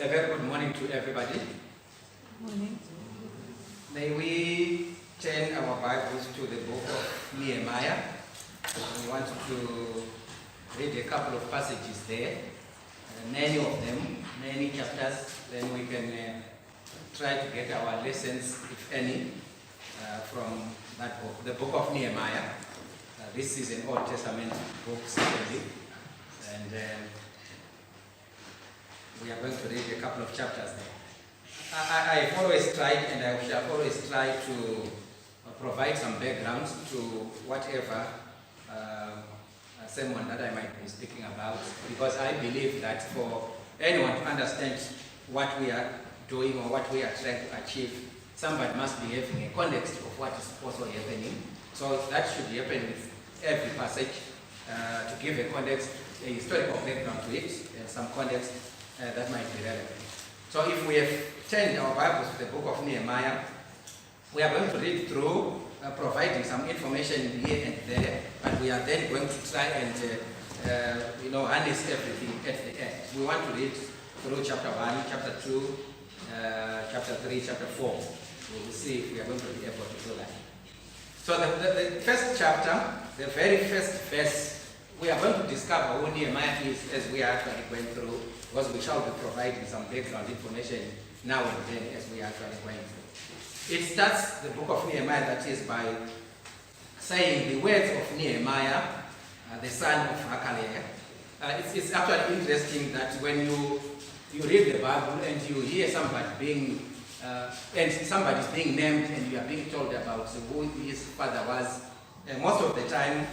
A very good morning to everybody. Morning. May we turn our Bibles to the book of Nehemiah. We want to read a couple of passages there, many of them, many chapters. Then we can try to get our lessons, if any, from that book, the book of Nehemiah. This is an Old Testament book, certainly, and we are going to read a couple of chapters there. I've always tried, and I shall always try to provide some background to whatever sermon that I might be speaking about, because I believe that for anyone to understand what we are doing or what we are trying to achieve, somebody must be having a context of what is also happening. So that should happen with every passage, to give a context, a historical background to it, and some context that might be relevant. So if we have turned our Bibles to the book of Nehemiah, we are going to read through, providing some information here and there, but we are then going to try and harness everything at the end. We want to read through chapter 1, chapter 2, chapter 3, chapter 4. We will see if we are going to be able to do that. So the first chapter, the very first verse, we are going to discover who Nehemiah is as we are actually going through, because we shall be providing some background information now and then as we are actually going through. It starts, the book of Nehemiah, that is by saying the words of Nehemiah, the son of Hakaliah. It's actually interesting that when you read the Bible and you hear somebody being, and somebody is being named and you are being told about who his father was, most of the time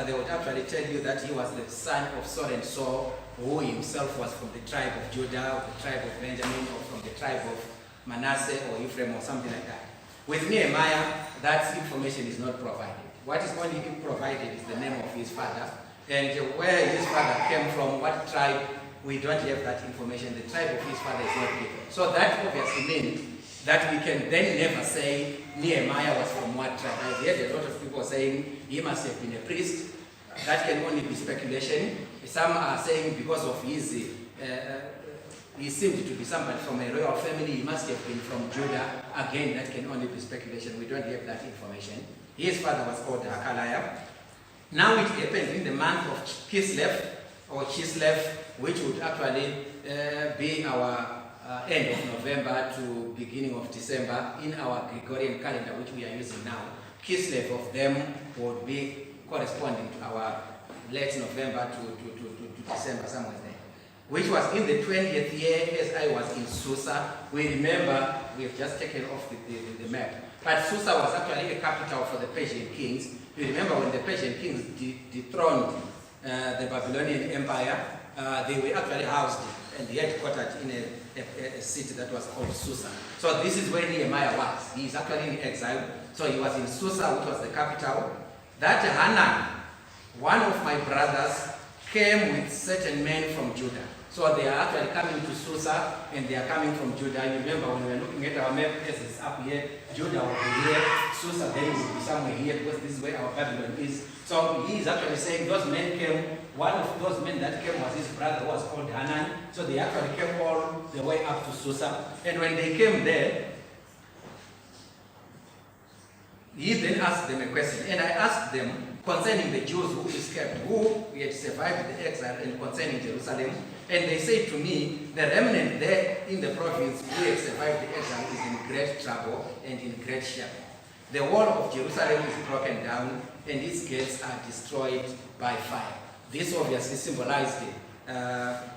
they would actually tell you that he was the son of so and so, who himself was from the tribe of Judah, or the tribe of Benjamin, or from the tribe of Manasseh or Ephraim or something like that. With Nehemiah, that information is not provided. What is only provided is the name of his father, and where his father came from, what tribe, we don't have that information. The tribe of his father is not given. So that obviously means that we can then never say Nehemiah was from what tribe. I've heard a lot of people saying he must have been a priest. That can only be speculation. Some are saying because of his, he seemed to be somebody from a royal family, he must have been from Judah. Again, that can only be speculation. We don't have that information. His father was called Hakaliah. Now it happened in the month of Kislev, or Chislev, which would actually be our end of November to beginning of December in our Gregorian calendar, which we are using now. Kislev of them would be corresponding to our late November to December, somewhere there, which was in the 20th year as I was in Susa. We remember, we have just taken off the map, but Susa was actually a capital for the Persian kings. You remember when the Persian kings dethroned the Babylonian Empire, they were actually housed and headquartered in a city that was called Susa. So this is where Nehemiah was. He is actually in exile. So he was in Susa, which was the capital. That Hanan, one of my brothers, came with certain men from Judah. So they are actually coming to Susa, and they are coming from Judah. You remember when we were looking at our map, as it's up here, Judah will be here, Susa then will be somewhere here, because this is where our Babylon is. So he is actually saying those men came, one of those men that came was his brother, who was called Hanan. So they actually came all the way up to Susa. And when they came there, he then asked them a question. And I asked them concerning the Jews who escaped, who had survived the exile, and concerning Jerusalem. And they said to me, the remnant there in the province who had survived the exile is in great trouble and in great shame. The wall of Jerusalem is broken down, and its gates are destroyed by fire. This obviously symbolized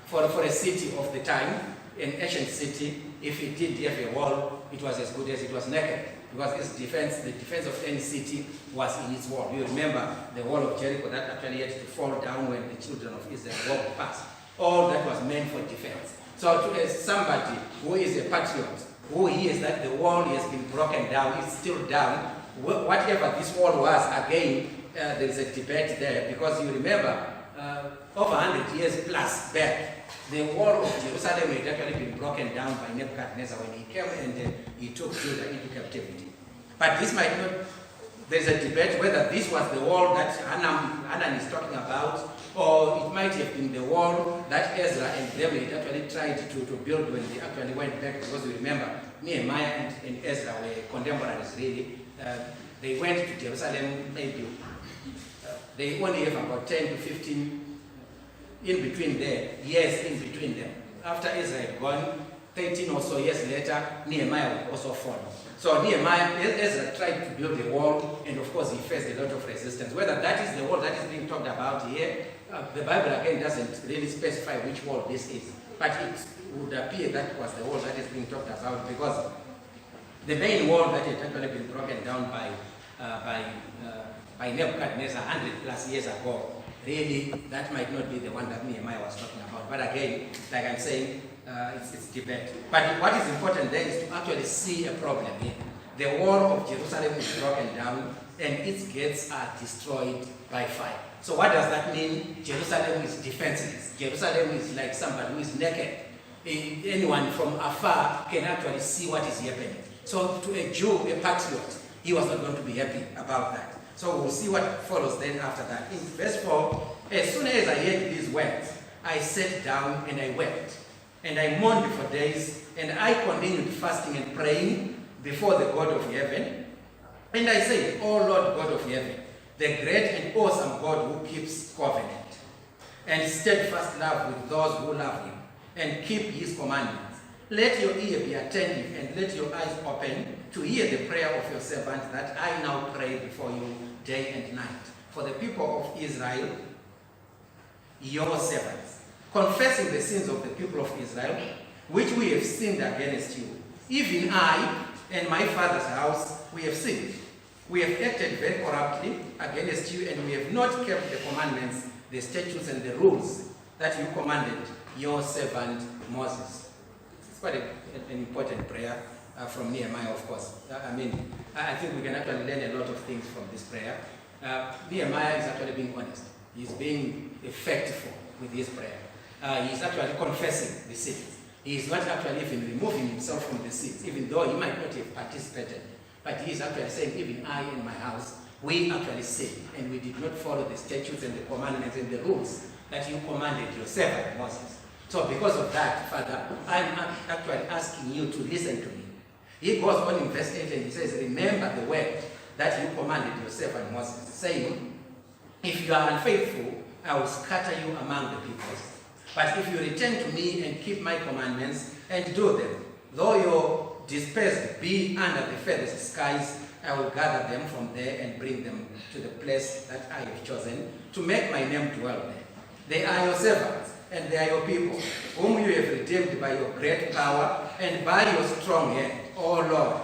for a city of the time, an ancient city. If it did have a wall, it was as good as it was naked, because its defense, the defense of any city was in its wall. You remember the wall of Jericho that actually had to fall down when the children of Israel walked past. All that was meant for defense. So to somebody who is a patriot, who hears that the wall has been broken down, it's still down, whatever this wall was, again, there is a debate there, because you remember, over 100 years plus back, the wall of Jerusalem had actually been broken down by Nebuchadnezzar when he came and he took Judah into captivity. But this might not There's a debate whether this was the wall that Hanan is talking about, or it might have been the wall that Ezra and them had actually tried to build when they actually went back, because you remember, Nehemiah and Ezra were contemporaries really. They went to Jerusalem, maybe they only have about 10 to 15 in between there, years in between them. After Ezra had gone, 13 or so years later, Nehemiah would also follow. So Ezra tried to build a wall, and of course he faced a lot of resistance. Whether that is the wall that is being talked about here, the Bible again doesn't really specify which wall this is. But it would appear that was the wall that is being talked about, because the main wall that had actually been broken down by Nebuchadnezzar 100 plus years ago, really that might not be the one that Nehemiah was talking about. But again, like I'm saying, it's debate. But what is important there is to actually see a problem here. The wall of Jerusalem is broken down and its gates are destroyed by fire. So what does that mean? Jerusalem is defenseless. Jerusalem is like somebody who is naked. Anyone from afar can actually see what is happening. So to a Jew, a patriot, he was not going to be happy about that. So we'll see what follows then after that. In verse 4, as soon as I heard these words, I sat down and I wept. And I mourned for days, and I continued fasting and praying before the God of heaven. And I said, O Lord God of heaven, the great and awesome God who keeps covenant and steadfast love with those who love him and keep his commandments, let your ear be attentive and let your eyes open to hear the prayer of your servant that I now pray before you day and night. For the people of Israel, your servants, confessing the sins of the people of Israel, which we have sinned against you. Even I and my father's house, we have sinned. We have acted very corruptly against you, and we have not kept the commandments, the statutes, and the rules that you commanded your servant Moses. It's quite an important prayer from Nehemiah, of course. I think we can actually learn a lot of things from this prayer. Nehemiah is actually being honest. He's being effective with his prayer. He's actually confessing the sins. He is not actually even removing himself from the sins, even though he might not have participated. But he is actually saying, even I and my house, we actually sinned, and we did not follow the statutes and the commandments and the rules that you commanded your servant Moses. So because of that, Father, I'm actually asking you to listen to me. He goes on in verse 8 and he says, remember the word that you commanded your servant Moses, saying, if you are unfaithful, I will scatter you among the peoples. But if you return to me and keep my commandments and do them, though your dispersed be under the furthest skies, I will gather them from there and bring them to the place that I have chosen to make my name dwell there. They are your servants, and they are your people, whom you have redeemed by your great power and by your strong hand. O Lord,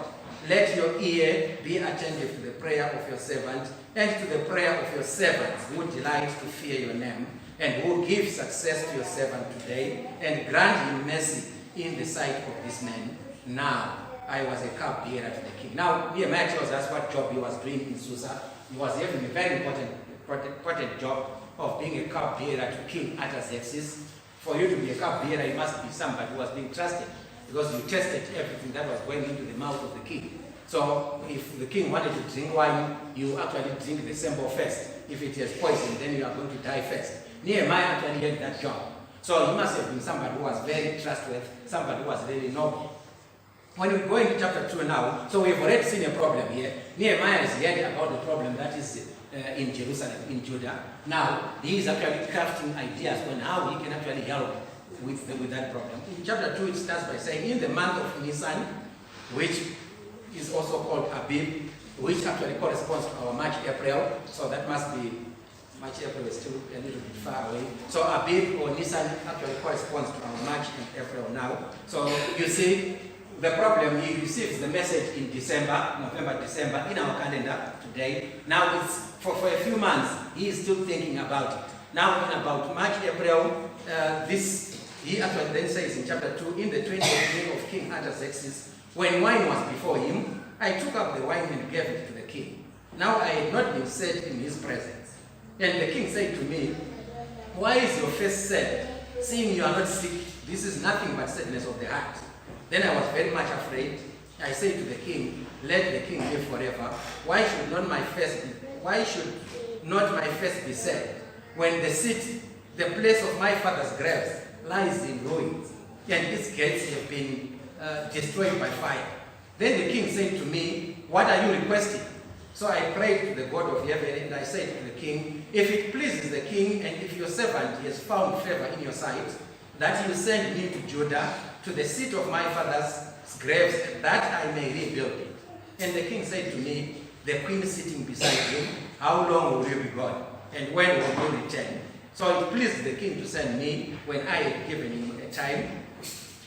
let your ear be attentive to the prayer of your servant and to the prayer of your servants who delight to fear your name, and who give success to your servant today, and grant him mercy in the sight of this man. Now I was a cupbearer to the king. Now Nehemiah tells us what job he was doing in Susa. He was having a very important job of being a cupbearer to King Artaxerxes. For you to be a cupbearer, you must be somebody who was being trusted, because you tested everything that was going into the mouth of the king. So if the king wanted to drink wine, you actually drink the sample first. If it has poison, then you are going to die first. Nehemiah actually had that job. So he must have been somebody who was very trustworthy, somebody who was really noble. When we go into chapter 2 now, so we've already seen a problem here. Nehemiah has heard about the problem that is in Jerusalem, in Judah. Now, he is actually crafting ideas on how he can actually help with that problem. In chapter 2, it starts by saying, in the month of Nisan, which is also called Abib, which actually corresponds to our March, April. So that must be, March, April is still a little bit far away. So Abib or Nisan actually corresponds to our March and April now. So you see, the problem, he receives the message in December, November, December, in our calendar today. Now it's for a few months, he is still thinking about it. Now in about March, April, he actually then says in chapter 2, in the 20th day of King Artaxerxes, when wine was before him, I took up the wine and gave it to the king. Now I had not been set in his presence. And the king said to me, why is your face sad, seeing you are not sick? This is nothing but sadness of the heart. Then I was very much afraid, I say to the king, let the king live forever. Why should not my face be sad when the city, the place of my father's graves, lies in ruins, and its gates have been destroyed by fire? Then the king said to me, what are you requesting? So I prayed to the God of heaven, and I said to the king, if it pleases the king, and if your servant has found favor in your sight, that you send me to Judah, to the seat of my father's graves, that I may rebuild it. And the king said to me, the queen sitting beside him, how long will you be gone? And when will you return? So it pleased the king to send me when I had given him a time.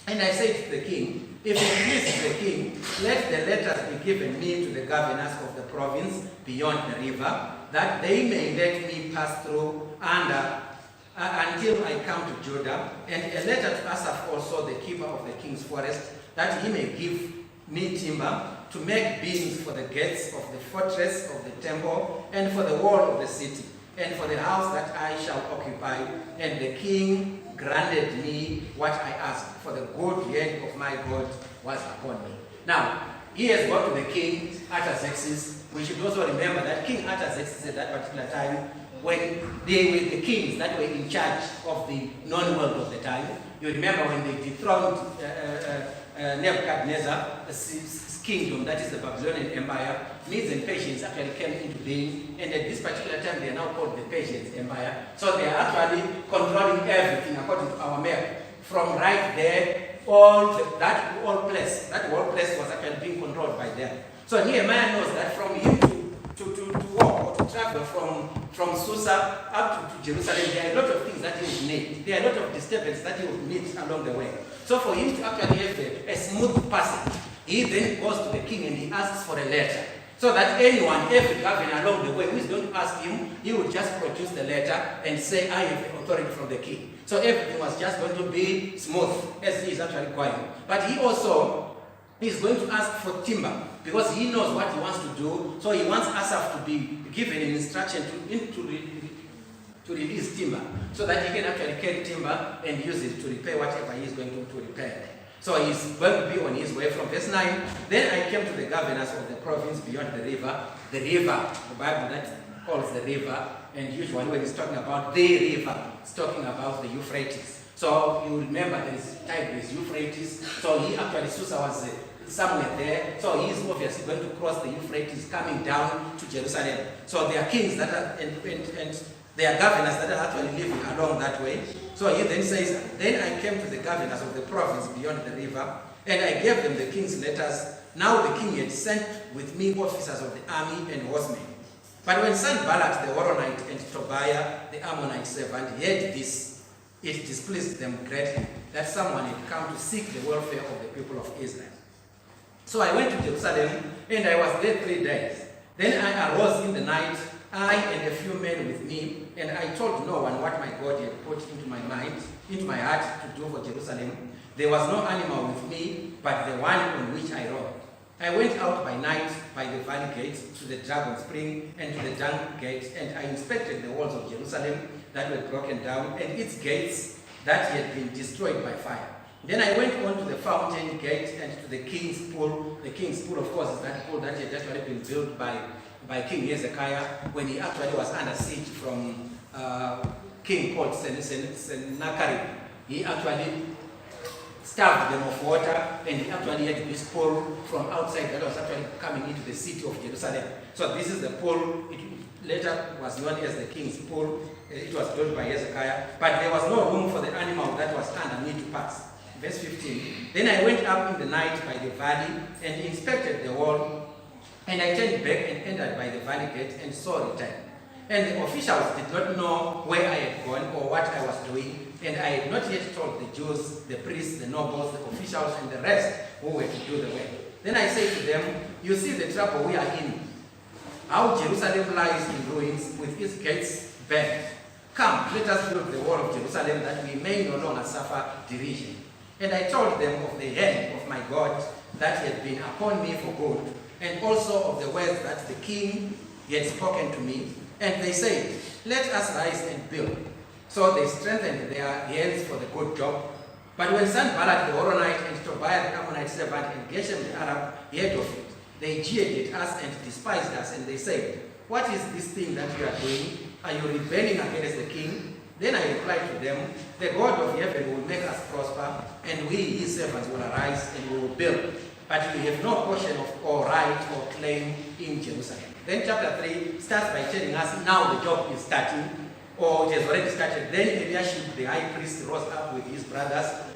And I said to the king, if it pleases the king, let the letters be given me to the governors of the province beyond the river, that they may let me pass through until I come to Judah, and a letter to Asaph also, the keeper of the king's forest, that he may give me timber to make beams for the gates of the fortress of the temple, and for the wall of the city, and for the house that I shall occupy. And the king granted me what I asked, for the good hand of my God was upon me. Now, he has gone to the king Artaxerxes. We should also remember that King Artaxerxes at that particular time, when they were the kings that were in charge of the known world of the time. You remember when they dethroned Nebuchadnezzar's kingdom, that is the Babylonian Empire. Medes and Persians actually came into being, and at this particular time they are now called the Persian Empire. So they are actually controlling everything according to our map. From right there, that whole place was actually being controlled by them. So Nehemiah knows that from him to walk or to travel from Susa up to Jerusalem, there are a lot of things that he would need. There are a lot of disturbance that he would meet along the way. So for him to actually have a smooth passage, he then goes to the king and he asks for a letter. So that anyone, every governor along the way who is going to ask him, he would just produce the letter and say, I have authority from the king. So everything was just going to be smooth as he is actually going. But he also is going to ask for timber because he knows what he wants to do. So he wants Asaph to be given an instruction to release timber so that he can actually carry timber and use it to repair whatever he is going to repair. So he's going to be on his way from verse 9. Then I came to the governors of the province beyond the river, the Bible that calls the river, and usually when it's talking about the river, it's talking about the Euphrates. So you remember there is Tigris, Euphrates. So he actually, Susa was somewhere there. So he is obviously going to cross the Euphrates coming down to Jerusalem. So there are kings that are, and there are governors that are actually living along that way. So he then says, then I came to the governors of the province beyond the river, and I gave them the king's letters. Now the king had sent with me officers of the army and horsemen. But when Sanballat the Horonite and Tobiah the Ammonite servant heard this, it displeased them greatly that someone had come to seek the welfare of the people of Israel. So I went to Jerusalem, and I was there 3 days. Then I arose in the night, I and a few men with me, and I told no one what my God had put into my heart to do for Jerusalem. There was no animal with me, but the one on which I rode. I went out by night by the valley gate to the dragon spring and to the dung gate, and I inspected the walls of Jerusalem that were broken down, and its gates that had been destroyed by fire. Then I went on to the fountain gate and to the king's pool. The king's pool, of course, is that pool that had actually been built by King Hezekiah when he actually was under siege from king called Sennacherib. He actually starved them of water, and he actually had this pool from outside that was actually coming into the city of Jerusalem. So this is the pool. It later was known as the king's pool. It was built by Hezekiah, but there was no room for the animal that was under me to pass. Verse 15, then I went up in the night by the valley and inspected the wall, and I turned back and entered by the valley gate and saw return. And the officials did not know where I had gone or what I was doing, and I had not yet told the Jews, the priests, the nobles, the officials, and the rest who were to do the work. Then I said to them, you see the trouble we are in, how Jerusalem lies in ruins with its gates burned. Come, let us build the wall of Jerusalem that we may no longer suffer derision. And I told them of the hand of my God that had been upon me for good, and also of the words that the king had spoken to me. And they said, let us rise and build. So they strengthened their hands for the good job. But when Sanballat the Horonite and Tobiah the Ammonite servant and Geshem the Arab heard of it, they jeered at us and despised us, and they said, "What is this thing that you are doing? Are you rebelling against the king?" Then I replied to them, "The God of heaven will make us prosper, and we, his servants, will arise and we will build. But we have no portion of or right or claim in Jerusalem." Then chapter 3 starts by telling us now the job is starting, or it has already started. Then Eliashib the high priest rose up with his brothers,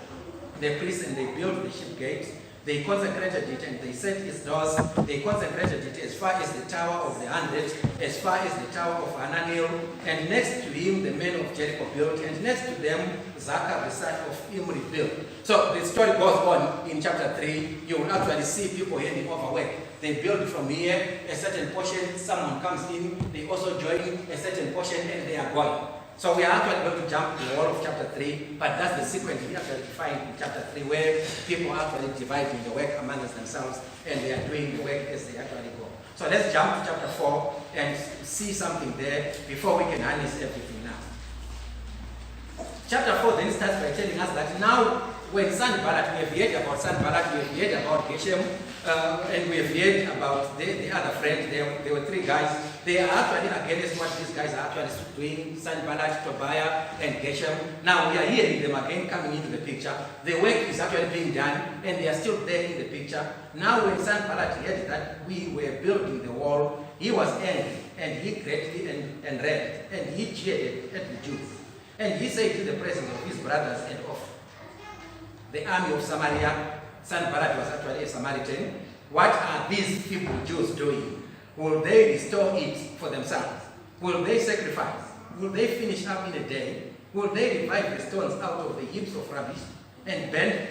the priests, and they built the sheep gate. They consecrated it and they set its doors. They consecrated it as far as the Tower of the 100, as far as the Tower of Hananel. And next to him, the men of Jericho built, and next to them, Zakar the son of Imri built. So the story goes on in chapter 3. You will actually see people handing over work. They build from here, a certain portion, someone comes in, they also join a certain portion, and they are going. So we are actually going to jump to the whole of chapter 3, but that's the sequence we actually find in chapter 3, where people are actually dividing the work amongst themselves, and they are doing the work as they actually go. So let's jump to chapter 4 and see something there before we can harness everything now. Chapter 4 then starts by telling us that now when Sanballat, we have heard about Sanballat, we have heard about Geshem, and we have heard about the other friends. There were 3 guys. They are actually against what these guys are actually doing, Sanballat, Tobiah, and Geshem. Now we are hearing them again coming into the picture. The work is actually being done, and they are still there in the picture. Now when Sanballat heard that we were building the wall, he was angry, and he greatly enraged, and he jeered at the Jews. And he said to the presence of his brothers and of the army of Samaria, Sanballat was actually a Samaritan, "What are these feeble Jews doing? Will they restore it for themselves? Will they sacrifice? Will they finish up in a day? Will they revive the stones out of the heaps of rubbish and burn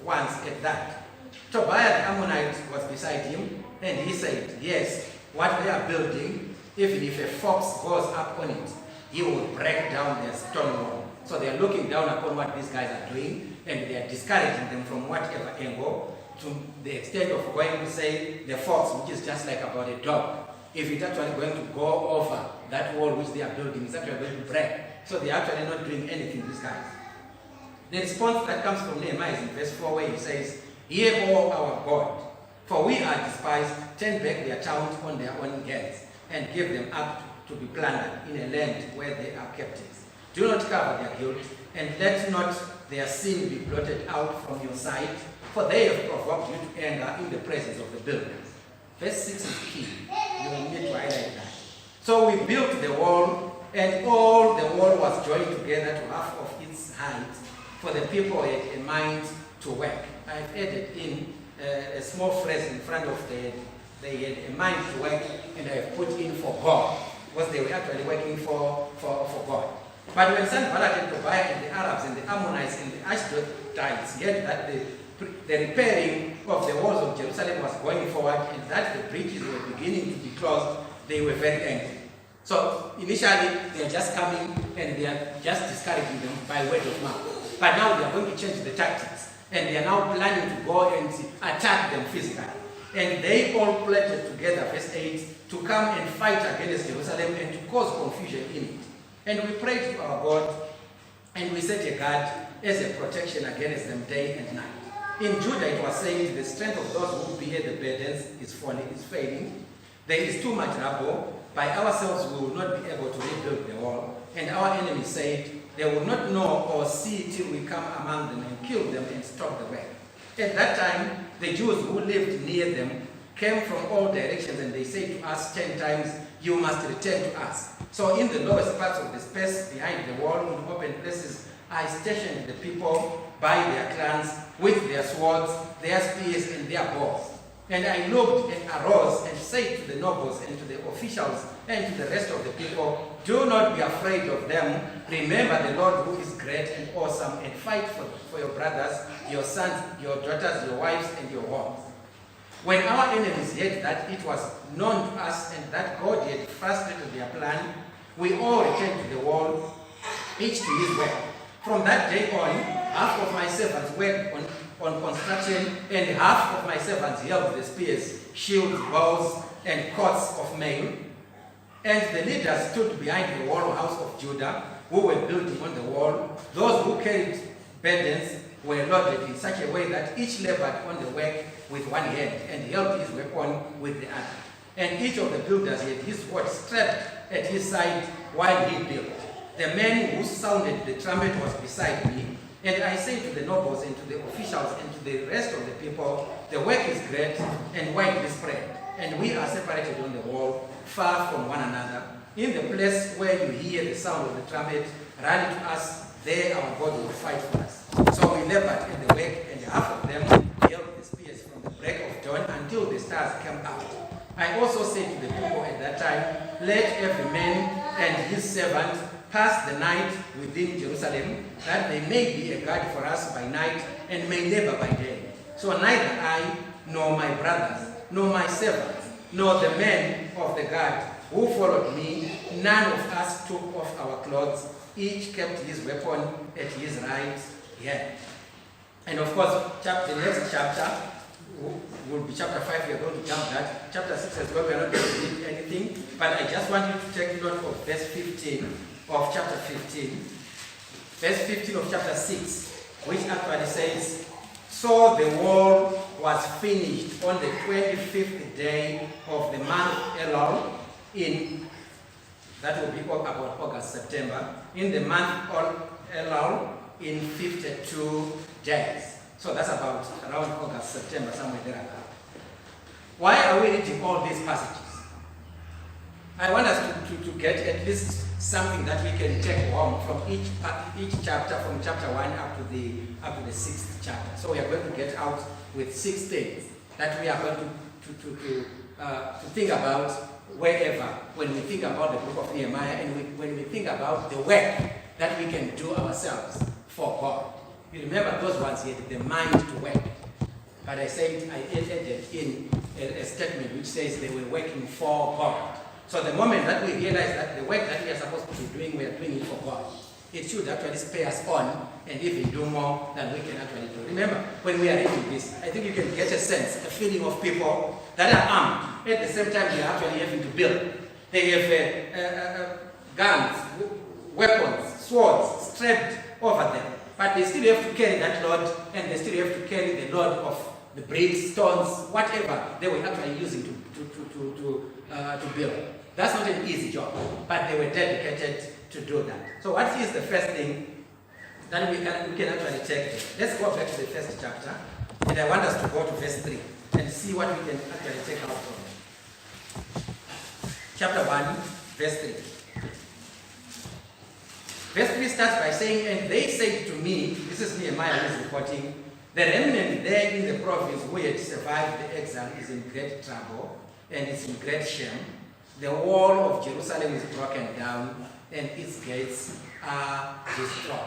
ones at that?" Tobiah the Ammonite was beside him, and he said, "Yes, what they are building, even if a fox goes up on it, he will break down their stone wall." So they are looking down upon what these guys are doing, and they are discouraging them from whatever angle, to the extent of going to say the fox, which is just like about a dog, if it's actually going to go over that wall which they are building, it's actually going to break. So they are actually not doing anything, these guys. The response that comes from Nehemiah is in verse 4, where he says, "Hear, O our God, for we are despised, turn back their towns on their own heads, and give them up to be plundered in a land where they are captives. Do not cover their guilt, and let not their sin be blotted out from your sight, for they have provoked you to anger in the presence of the builders." Verse 6 is key. You will need to highlight that. "So we built the wall, and all the wall was joined together to half of its height, for the people had a mind to work." I've added in a small phrase in front of they had a mind to work, and I have put in for God, because they were actually working for God. But when Sanballat and Tobiah and the Arabs and the Ammonites and the Ashdodites heard that the repairing of the walls of Jerusalem was going forward, and that the bridges were beginning to be closed, they were very angry. So initially they are just coming and they are just discouraging them by word of mouth. But now they are going to change the tactics, and they are now planning to go and attack them physically. And they all plotted together, verse 8, to come and fight against Jerusalem and to cause confusion in it. And we prayed to our God, and we set a guard as a protection against them day and night. In Judah it was said, "The strength of those who bear the burdens is failing. There is too much rubble. By ourselves we will not be able to rebuild the wall." And our enemies said, "They will not know or see till we come among them and kill them and stop the work." At that time, the Jews who lived near them came from all directions, and they said to us 10 times, "You must return to us." So in the lowest parts of the space behind the wall, in open places, I stationed the people by their clans with their swords, their spears, and their bows. And I looked and arose and said to the nobles and to the officials and to the rest of the people, "Do not be afraid of them. Remember the Lord who is great and awesome, and fight for your brothers, your sons, your daughters, your wives, and your homes." When our enemies heard that it was known to us and that God had frustrated their plan, we all returned to the wall, each to his work. From that day on, half of my servants worked on construction, and half of my servants held the spears, shields, bows, and coats of mail. And the leaders stood behind the wall house of Judah, who were building on the wall. Those who carried burdens were loaded in such a way that each labored on the work with one hand and held his weapon with the other. And each of the builders had his sword strapped at his side while he built. The man who sounded the trumpet was beside me, and I said to the nobles and to the officials and to the rest of the people, the work is great and widely spread, and we are separated on the wall, far from one another. In the place where you hear the sound of the trumpet, run to us, there our God will fight for us. So we labored in the work, and half of them held the spears from the break of dawn until the stars came out. I also said to the people at that time, let every man and his servant pass the night within Jerusalem, that they may be a guard for us by night and may labor by day. So neither I, nor my brothers, nor my servants, nor the men of the guard who followed me, none of us took off our clothes. Each kept his weapon at his right hand. And of course, the next chapter will be chapter 5. We are going to jump that. Chapter 6 as well, we are not going to read anything. But I just want you to take note of verse 15 of chapter 15. Verse 15 of chapter 6, which actually says, so the wall was finished on the 25th day of the month Elul, that will be about August, September, in the month Elul in 52 days. So that's about around August, September, somewhere there. Why are we reading all these passages? I want us to get at least something that we can take home from each chapter, from chapter 1 up to the 6th chapter. So we are going to get out with 6 things that we are going to think about wherever, when we think about the book of Nehemiah, and when we think about the work that we can do ourselves for God. You remember those ones, he had the mind to work. But I added in a statement which says they were working for God. So the moment that we realize that the work that we are supposed to be doing, we are doing it for God, it should actually spur us on and even do more than we can actually do. Remember, when we are reading this, I think you can get a sense, a feeling of people that are armed. At the same time, they are actually having to build. They have guns, weapons, swords strapped over them. But they still have to carry that load, and they still have to carry the load of the bricks, stones, whatever they were actually using to build. That's not an easy job, but they were dedicated to do that. So what is the first thing that we can actually take? Let's go back to the first chapter, and I want us to go to verse 3 and see what we can actually take out from it. Chapter 1, verse 3. Verse 3 starts by saying, and they said to me, this is Nehemiah who is reporting, the remnant there in the province who had survived the exile is in great trouble and is in great shame. The wall of Jerusalem is broken down and its gates are destroyed.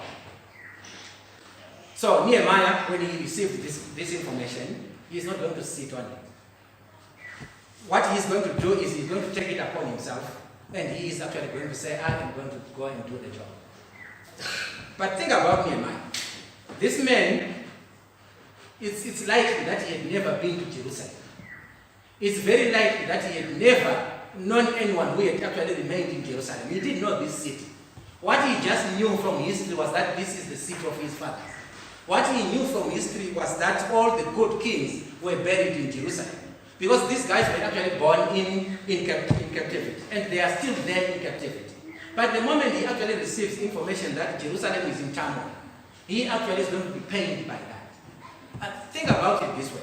So Nehemiah, when he received this information, he is not going to sit on it. What he is going to do is he's going to take it upon himself, and he is actually going to say, I am going to go and do the job. But think about Nehemiah. This man, it's likely that he had never been to Jerusalem. It's very likely that he had never known anyone who had actually remained in Jerusalem. He didn't know this city. What he just knew from history was that this is the city of his fathers. What he knew from history was that all the good kings were buried in Jerusalem. Because these guys were actually born in captivity, and they are still there in captivity. But the moment he actually receives information that Jerusalem is in turmoil, he actually is going to be pained by that. Think about it this way.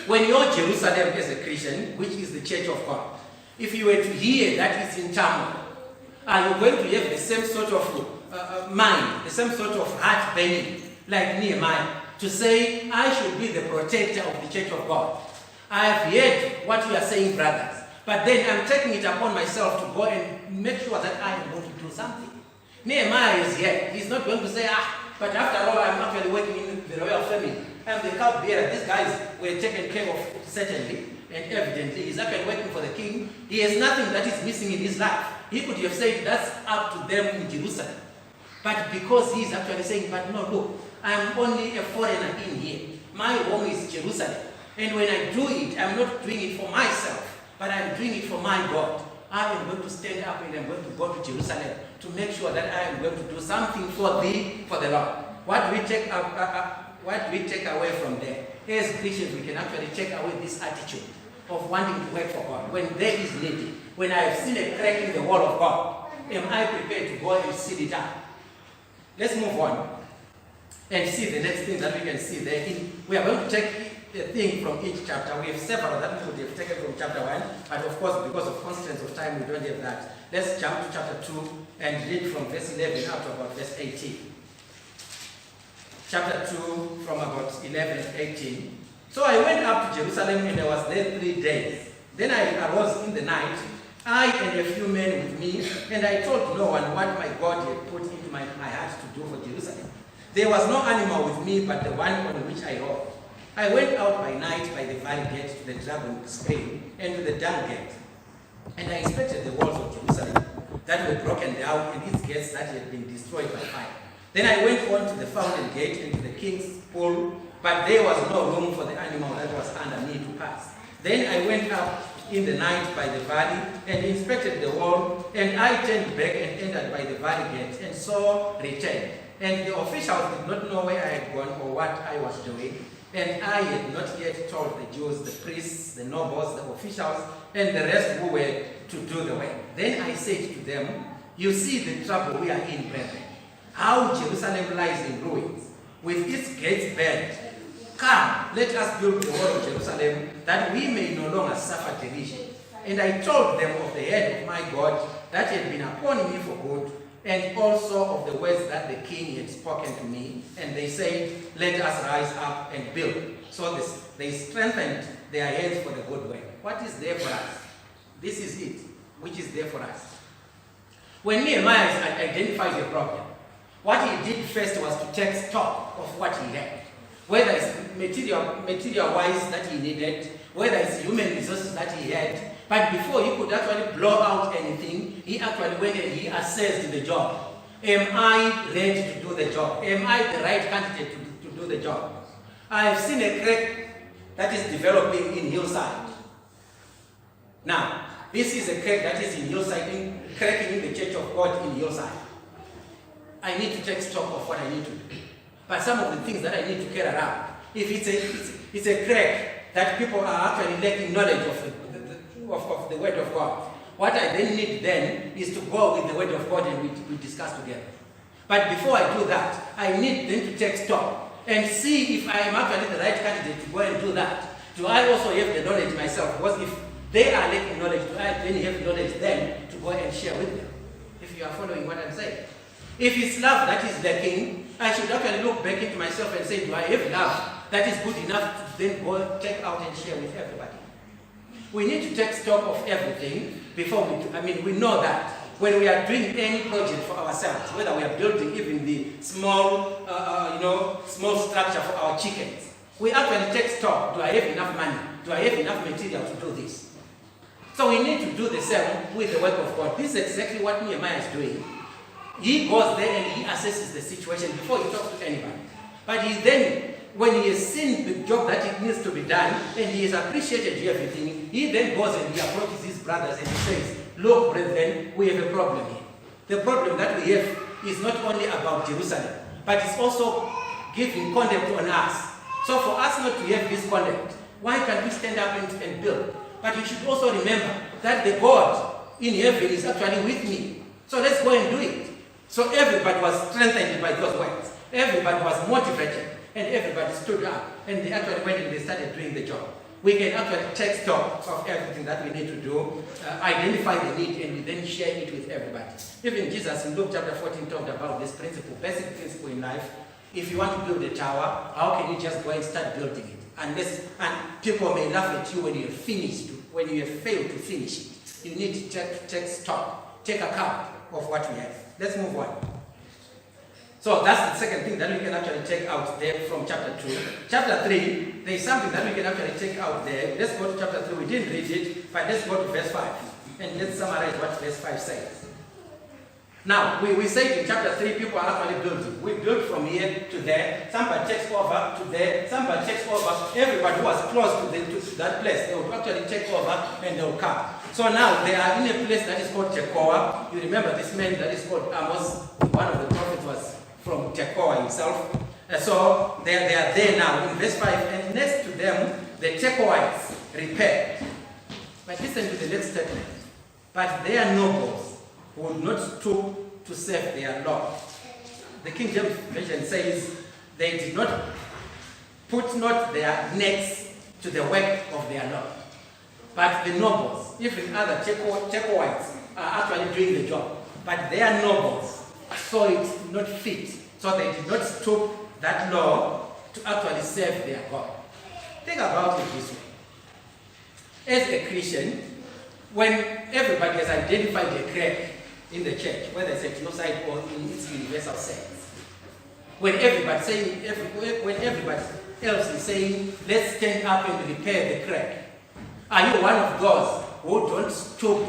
When you're Jerusalem as a Christian, which is the church of God, if you were to hear that it's in turmoil, are you going to have the same sort of mind, the same sort of heart burning like Nehemiah, to say, I should be the protector of the church of God? I have heard what you are saying, brothers, but then I'm taking it upon myself to go and make sure that I am going to do something. Nehemiah is here. He's not going to say, but after all, I'm actually working in the royal family. I'm the cupbearer. These guys were taken care of, certainly, and evidently. He's actually working for the king. He has nothing that is missing in his life. He could have said, that's up to them in Jerusalem. But because he's actually saying, but no, look, I'm only a foreigner in here. My home is Jerusalem. And when I do it, I'm not doing it for myself, but I'm doing it for my God. I am going to stand up and I'm going to go to Jerusalem to make sure that I am going to do something for the Lord. What we take away from there, as Christians, we can actually take away this attitude of wanting to work for God. When there is need, when I have seen a crack in the wall of God, am I prepared to go and seal it up? Let's move on and see the next thing that we can see there. We are going to take a thing from each chapter. We have several that we would have taken from chapter 1, but of course, because of constraints of time, we don't have that. Let's jump to chapter 2 and read from verse 11 up to about verse 18. Chapter 2 from about 11 to 18. So I went up to Jerusalem and I was there 3 days. Then I arose in the night, I and a few men with me, and I told no one what my God had put into my heart to do for Jerusalem. There was no animal with me but the one on which I rode. I went out by night by the valley gate to the dragon screen and to the dung gate. And I inspected the walls of Jerusalem that were broken down and its gates that had been destroyed by fire. Then I went on to the fountain gate and to the king's pool, but there was no room for the animal that was under me to pass. Then I went up in the night by the valley and inspected the wall, and I turned back and entered by the valley gate, and so returned. And the officials did not know where I had gone or what I was doing, and I had not yet told the Jews, the priests, the nobles, the officials, and the rest who were to do the work. Then I said to them, you see the trouble we are in, brethren, how Jerusalem lies in ruins, with its gates burned. Come, let us build the wall of Jerusalem, that we may no longer suffer derision. And I told them of the hand of my God that had been upon me for good, and also of the words that the king had spoken to me. And they said, let us rise up and build. So they strengthened their hands for the good work. What is there for us? This is it, which is there for us. When Nehemiah identified the problem, what he did first was to take stock of what he had. Whether it's material-wise that he needed, whether it's human resources that he had. But before he could actually blow out anything, he actually went and he assessed the job. Am I ready to do the job? Am I the right candidate to do the job? I have seen a crack that is developing in Hillside. Now, this is a crack that is in Hillside, cracking in the Church of God in Hillside. I need to take stock of what I need to do. But some of the things that I need to carry around, if it's a crack that people are actually lacking knowledge of the Word of God, what I then need then is to go with the Word of God and we discuss together. But before I do that, I need then to take stock and see if I am actually the right candidate to go and do that. Do I also have the knowledge myself? Because if they are lacking knowledge, do I then have knowledge then to go and share with them? If you are following what I'm saying. If it's love that is lacking, I should actually look back into myself and say, do I have love that is good enough to then go take out and share with everybody? We need to take stock of everything before we do. I mean, we know that when we are doing any project for ourselves, whether we are building even the small, small structure for our chickens, we actually take stock. Do I have enough money? Do I have enough material to do this? So we need to do the same with the work of God. This is exactly what Nehemiah is doing. He goes there and he assesses the situation before he talks to anybody. But he then, when he has seen the job that it needs to be done, and he has appreciated everything, he then goes and he approaches his brothers and he says, look, brethren, we have a problem here. The problem that we have is not only about Jerusalem, but it's also giving contempt on us. So for us not to have this contempt, why can't we stand up and build? But you should also remember that the God in heaven is actually with me. So let's go and do it. So everybody was strengthened by those words. Everybody was motivated. And everybody stood up. And they actually went and they started doing the job. We can actually take stock of everything that we need to do, identify the need, and we then share it with everybody. Even Jesus in Luke chapter 14 talked about this principle, basic principle in life. If you want to build a tower, how can you just go and start building it? And people may laugh at you when you have finished, when you have failed to finish it. You need to take stock, take account of what we have. Let's move on. So that's the second thing that we can actually take out there from chapter 2. Chapter 3, there is something that we can actually take out there. Let's go to chapter 3. We didn't read it, but let's go to verse 5. And let's summarize what verse 5 says. Now, we say in chapter 3, people are actually building. We build from here to there. Somebody takes over to there. Somebody takes over. Everybody who was close to that place, they will actually take over and they will come. So now they are in a place that is called Tekoa. You remember this man that is called Amos. One of the prophets was from Tekoa himself. So they are there now in verse 5, and next to them, the Tekoites repaired. But listen to the next statement. But their nobles would not stoop to serve their Lord. The King James Version says, they did not put not their necks to the work of their Lord. But the nobles, even other Tekoites, are actually doing the job. But their nobles saw it not fit, so they did not stoop that low to actually serve their God. Think about it this way. As a Christian, when everybody has identified a crack in the church, whether it's at Hillside or in its universal sense, when everybody else is saying, let's stand up and repair the crack, are you one of those who don't stoop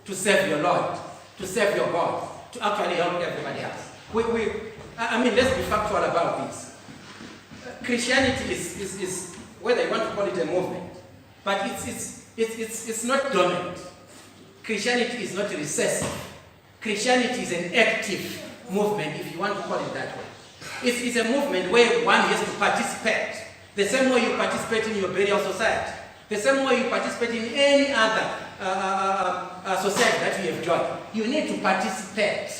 to serve your Lord, to serve your God, to actually help everybody else? Let's be factual about this. Christianity is whether you want to call it a movement, but it's not dormant. Christianity is not recessive. Christianity is an active movement, if you want to call it that way. It's a movement where one has to participate. The same way you participate in your burial society. The same way you participate in any other society that you have joined. You need to participate.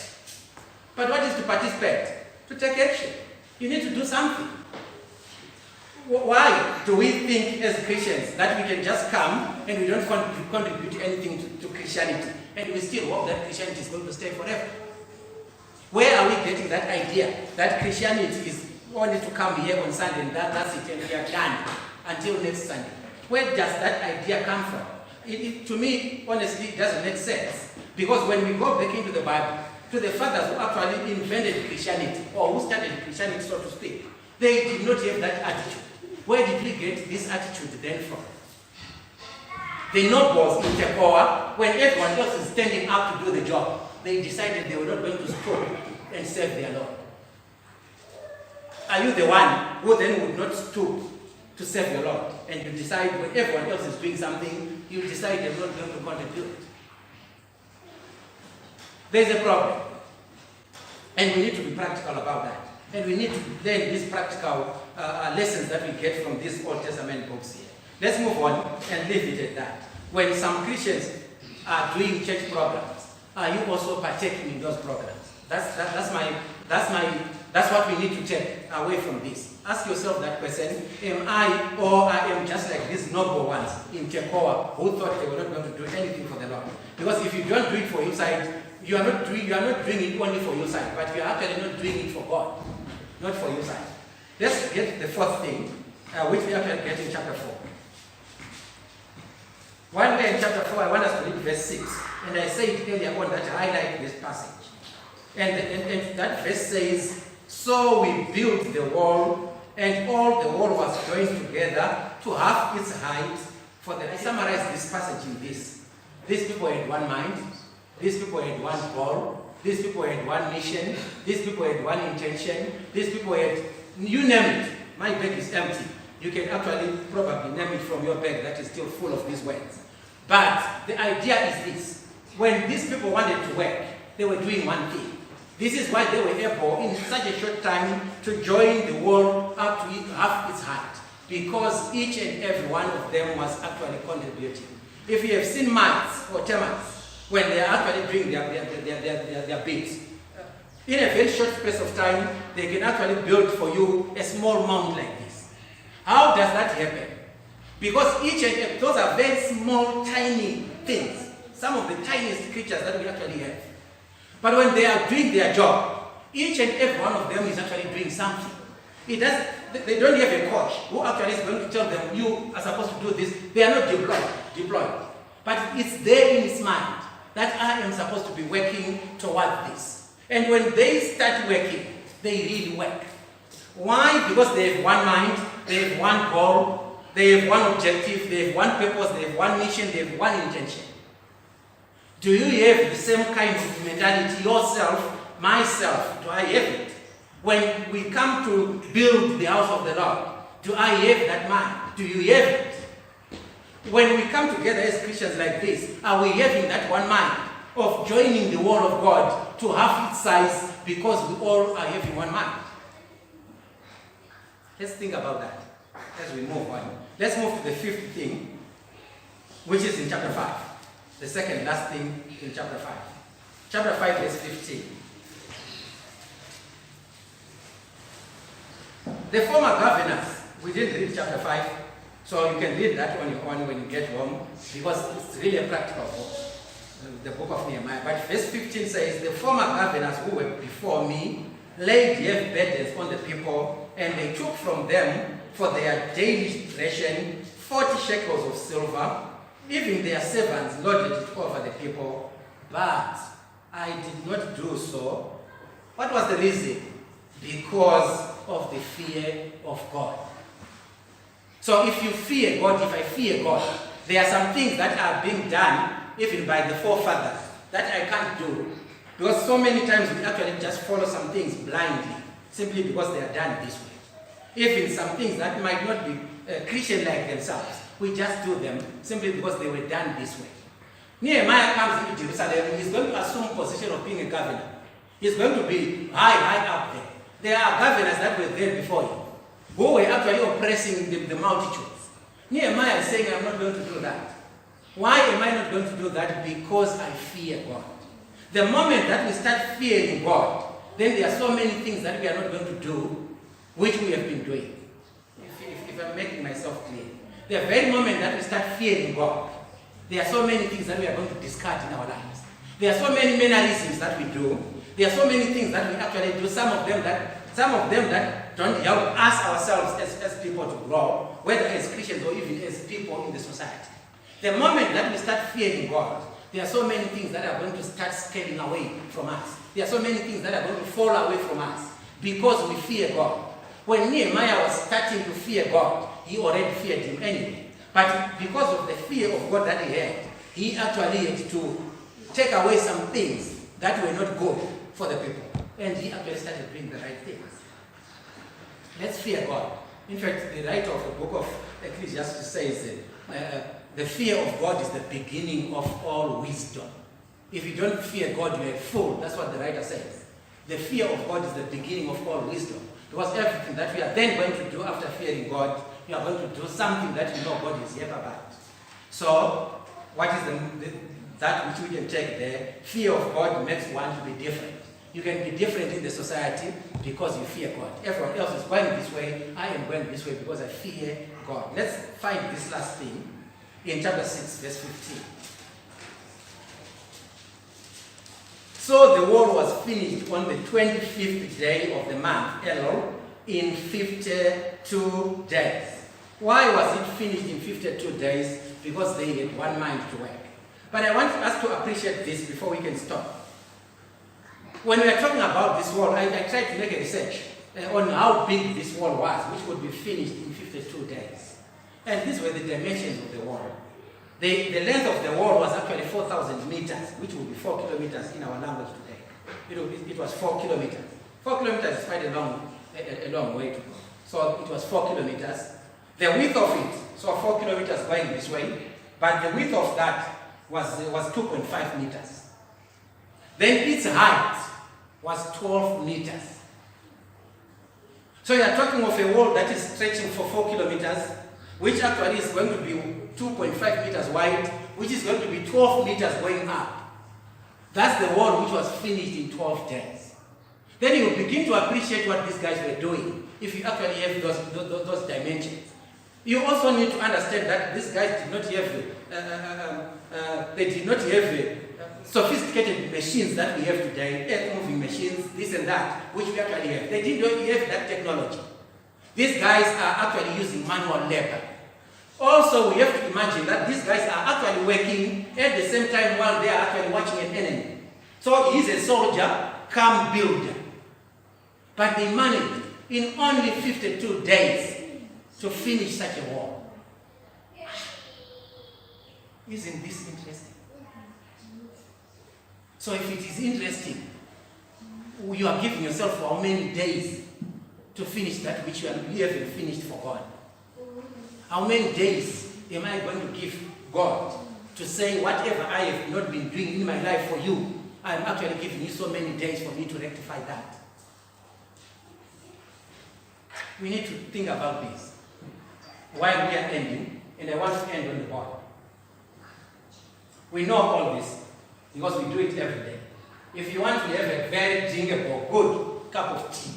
But what is to participate? To take action. You need to do something. Why do we think as Christians that we can just come and we don't contribute anything to Christianity, and we still hope that Christianity is going to stay forever? Where are we getting that idea that Christianity is only to come here on Sunday and that's it and we are done until next Sunday? Where does that idea come from? To me, honestly, it doesn't make sense. Because when we go back into the Bible, to the fathers who actually invented Christianity, or who started Christianity, so to speak, they did not have that attitude. Where did we get this attitude then from? The nobles in Tekoa, when everyone else is standing up to do the job, they decided they were not going to stop and serve their Lord. Are you the one who then would not stoop to serve your Lord, and you decide when everyone else is doing something, you decide you're not going to contribute? There's a problem. And we need to be practical about that. And we need to learn these practical lessons that we get from these Old Testament books here. Let's move on and leave it at that. When some Christians are doing church programs, are you also partaking in those programs? That's what we need to take away from this. Ask yourself that question: am I, or I am just like these noble ones in Tekoa who thought they were not going to do anything for the Lord? Because if you don't do it for Hillside, you are not doing it only for Hillside, but you are actually not doing it for God, not for Hillside. Let's get the fourth thing, which we actually get in chapter 4. One day in chapter 4, I want us to read verse 6. And I said earlier on that I like this passage. And that verse says, so we built the wall, and all the wall was joined together to half its height. I summarize this passage in this. These people had one mind. These people had one goal. These people had one mission. These people had one intention. These people had, you name it. My bag is empty. You can actually probably name it from your bag that is still full of these words. But the idea is this. When these people wanted to work, they were doing one thing. This is why they were able, in such a short time, to join the wall up to half its height. Because each and every one of them was actually contributing. If you have seen mites or termites, when they are actually doing their bits, in a very short space of time, they can actually build for you a small mound like this. How does that happen? Because each and every, those are very small, tiny things. Some of the tiniest creatures that we actually have. But when they are doing their job, each and every one of them is actually doing something. They don't have a coach who actually is going to tell them, you are supposed to do this. They are not deployed. But it's there in his mind that I am supposed to be working toward this. And when they start working, they really work. Why? Because they have one mind, they have one goal, they have one objective, they have one purpose, they have one mission, they have one intention. Do you have the same kind of mentality yourself, myself? Do I have it? When we come to build the house of the Lord, do I have that mind? Do you have it? When we come together as Christians like this, are we having that one mind? of joining the word of God to half its size because we all are having one mind. Let's think about that as we move on. Let's move to the fifth thing, which is in chapter 5. The second last thing in chapter 5. Chapter 5, verse 15. The former governors, we didn't read chapter 5, so you can read that on your own when you get home, because it's really a practical book, the book of Nehemiah. But verse 15 says, the former governors who were before me laid heavy burdens on the people, and they took from them for their daily ration 40 shekels of silver. Even their servants loaded it over the people, but I did not do so. What was the reason? Because of the fear of God. So if you fear God, if I fear God, there are some things that are being done even by the forefathers that I can't do. Because so many times we actually just follow some things blindly, simply because they are done this way. Even some things that might not be Christian-like themselves, we just do them simply because they were done this way. Nehemiah comes into Jerusalem, he's going to assume position of being a governor. He's going to be high up there. There are governors that were there before him, who were actually oppressing the multitudes. Nehemiah is saying, I'm not going to do that. Why am I not going to do that? Because I fear God. The moment that we start fearing God, then there are so many things that we are not going to do, which we have been doing. If I'm making myself clear. The very moment that we start fearing God, there are so many things that we are going to discard in our lives. There are so many mannerisms that we do. There are so many things that we actually do. Some of them that don't help us ourselves as people to grow, whether as Christians or even as people in the society. The moment that we start fearing God, there are so many things that are going to start scaling away from us. There are so many things that are going to fall away from us because we fear God. When Nehemiah was starting to fear God, he already feared him anyway. But because of the fear of God that he had, he actually had to take away some things that were not good for the people. And he actually started doing the right things. Let's fear God. In fact, the writer of the book of Ecclesiastes says the fear of God is the beginning of all wisdom. If you don't fear God, you're a fool. That's what the writer says. The fear of God is the beginning of all wisdom. Because everything that we are then going to do after fearing God, we are going to do something that you know God is here about. So, what is that which we can take there? Fear of God makes one to be different. You can be different in the society because you fear God. Everyone else is going this way. I am going this way because I fear God. Let's find this last thing in chapter 6, verse 15. So the wall was finished on the 25th day of the month, Elul, in 52 days. Why was it finished in 52 days? Because they had one mind to work. But I want us to appreciate this before we can stop. When we are talking about this wall, I tried to make a research on how big this wall was, which would be finished in 52 days. And these were the dimensions of the wall. The length of the wall was actually 4,000 meters, which would be 4 kilometers in our language today. It was 4 kilometers. 4 kilometers is quite a long way to go. So it was 4 kilometers. The width of it, so 4 kilometers going this way, but the width of that was 2.5 meters. Then its height was 12 meters. So you are talking of a wall that is stretching for 4 kilometers, which actually is going to be 2.5 meters wide, which is going to be 12 meters going up. That's the wall which was finished in 12 days. Then you begin to appreciate what these guys were doing, if you actually have those dimensions. You also need to understand that these guys did not have sophisticated machines that we have today, earth-moving machines, this and that, which we actually have. They did not have that technology. These guys are actually using manual labor. Also, we have to imagine that these guys are actually working at the same time while they are actually watching an enemy. So he's a soldier, come builder. But they managed in only 52 days to finish such a wall. Isn't this interesting? So if it is interesting, you are giving yourself how many days to finish that which you haven't finished for God? How many days am I going to give God to say whatever I have not been doing in my life for you, I'm actually giving you so many days for me to rectify that. We need to think about this while we are ending, and I want to end on the bottom. We know all this because we do it every day. If you want to have a very drinkable, good cup of tea,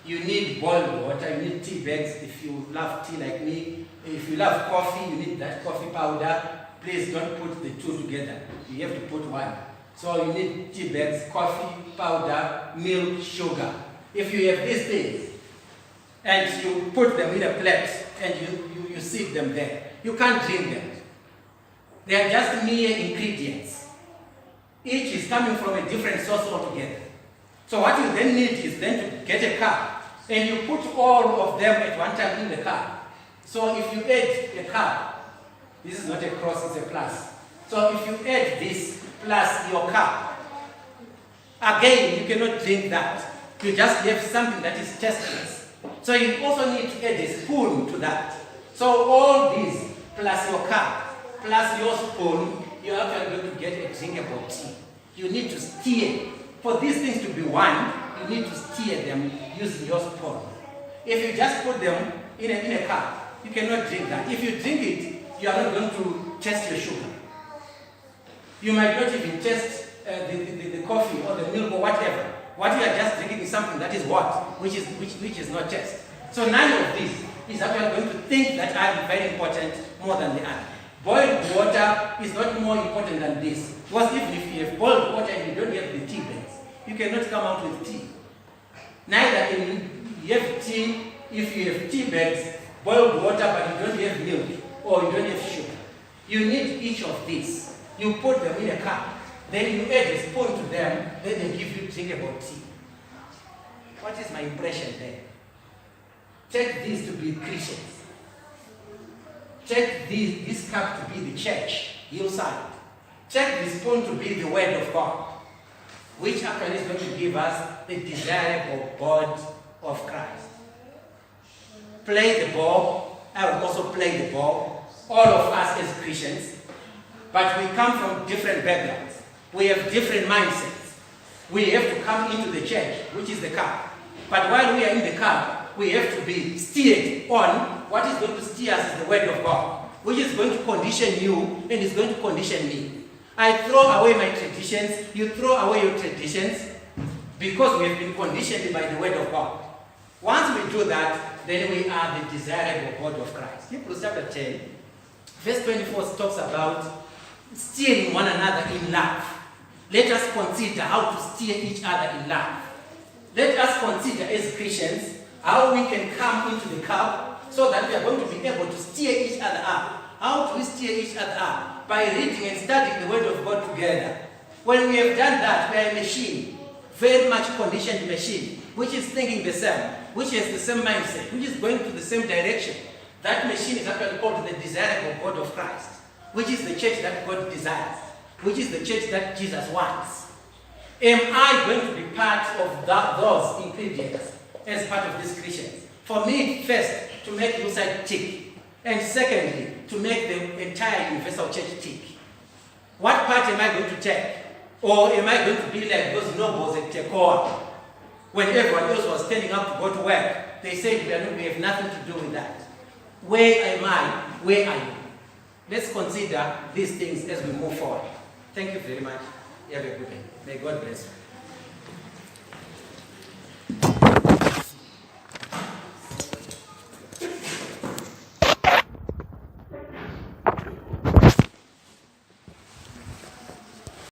you need boiled water, you need tea bags. If you love tea like me, if you love coffee, you need that coffee powder. Please don't put the two together. You have to put one. So you need tea bags, coffee powder, milk, sugar. If you have these things, and you put them in a plate, and you sit them there, you can't drink them. They are just mere ingredients. Each is coming from a different source altogether. So what you then need is then to get a cup, and you put all of them at one time in the cup. So if you add a cup, this is not a cross, it's a plus. So if you add this plus your cup, again, you cannot drink that. You just have something that is tasteless. So you also need to add a spoon to that. So all these, plus your cup, plus your spoon, you're actually going to get a drinkable tea. You need to stir. For these things to be one, you need to stir them using your spoon. If you just put them in a cup, you cannot drink that. If you drink it, you are not going to taste your sugar. You might not even taste the coffee or the milk or whatever. What you are just drinking is something that is what? Which is not taste. So none of this is actually going to think that I am very important more than the other. Boiled water is not more important than this. Because even if you have boiled water and you don't have the tea bags, you cannot come out with tea. Neither can you have tea if you have tea bags, boiled water, but you don't have milk or you don't have sugar. You need each of these. You put them in a cup, then you add a spoon to them, then they give you drinkable tea. What is my impression there? Take these to be Christians. Take this cup to be the church, Hillside. Take the spoon to be the word of God, which actually is going to give us the desirable body of Christ. Play the ball. I will also play the ball. All of us as Christians, but we come from different backgrounds. We have different mindsets. We have to come into the church, which is the cup. But while we are in the cup, we have to be steered on what is going to steer us is the word of God, which is going to condition you and is going to condition me. I throw away my traditions, you throw away your traditions, because we have been conditioned by the word of God. Once we do that, then we are the desirable body of Christ. Hebrews chapter 10, verse 24 talks about steering one another in love. Let us consider how to steer each other in love. Let us consider as Christians how we can come into the cup so that we are going to be able to steer each other up. How do we steer each other up? By reading and studying the word of God together. When we have done that, we are a machine, very much conditioned machine, which is thinking the same, which has the same mindset, which is going to the same direction. That machine is actually called the desirable body of Christ, which is the church that God desires, which is the church that Jesus wants. Am I going to be part of those ingredients as part of these Christians? For me, first, to make Hillside tick. And secondly, to make the entire universal church tick. What part am I going to take? Or am I going to be like those nobles at Tekoa? When everyone else was standing up to go to work, they said, we have nothing to do with that. Where am I? Where are you? Let's consider these things as we move forward. Thank you very much. You have a good day. May God bless you.